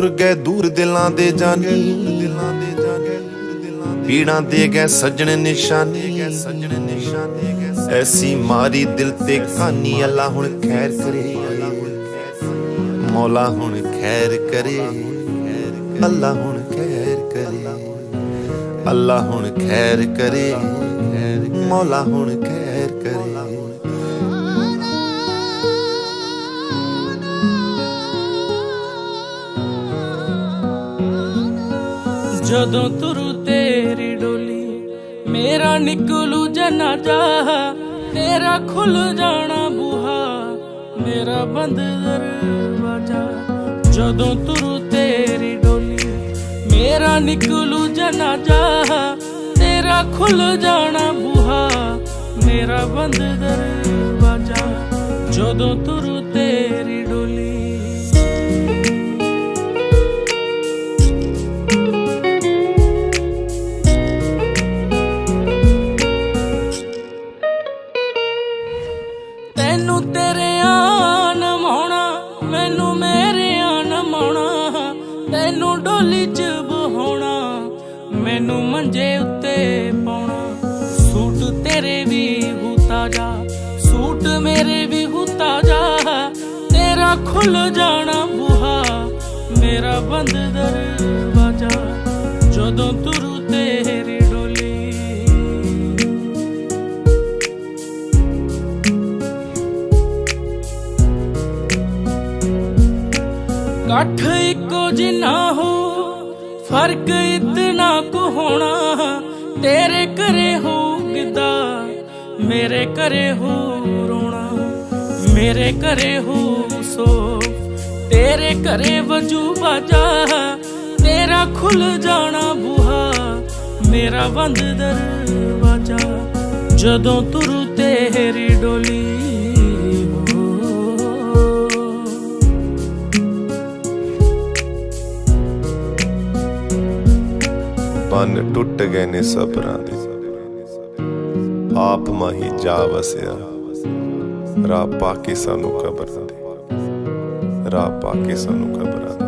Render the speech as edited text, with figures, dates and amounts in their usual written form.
टुर गए दूर दिलां दे जानी, पीड़ां दे गए सजन निशानी। ऐसी मारी दिल ते कहानी, अल्लाह हुण खैर करे, मौला हुण खैर करे, अल्लाह हुण खैर करे, अल्लाह हुण खैर करे, मौला हुण खैर करे। जदों तुरू तेरी डोली मेरा निकलू जनाजा, तेरा खुल जाना बूहा मेरा बंद दरवाजा। जदों तुरू तेरी डोली मेरा निकलू जनाजा, तेरा खुल जाना बूहा मेरा बंद दरवाजा। जदों तुरू तेरी डोली तैनू तेरे आन माउणा, मैनू मेरे आन माउणा, तैनू डोली च बहाउणा, मैनू मंजे उत्ते पाउणा। सूट तेरे भी हू ताजा, सूट मेरे भी हू ताजा, तेरा खुल जाना बूहा मेरा बंद दरवाजा। जदों तुरू तेरी डोली कठ इको जिन्ना हो, फर्क इतना को होना। तेरे करे हो गिदा, मेरे करे हो रोना, मेरे करे हो सो, तेरे करे वजू बाजा। तेरा खुल जाना बूहा मेरा बंद दरवाजा। जदों तुरू तेरी डोली बन टुट गए ने सबरां दे, आप माही जा वसिया। राह पाके सानू कबरां दे, राह पाके सानू कबरां दे।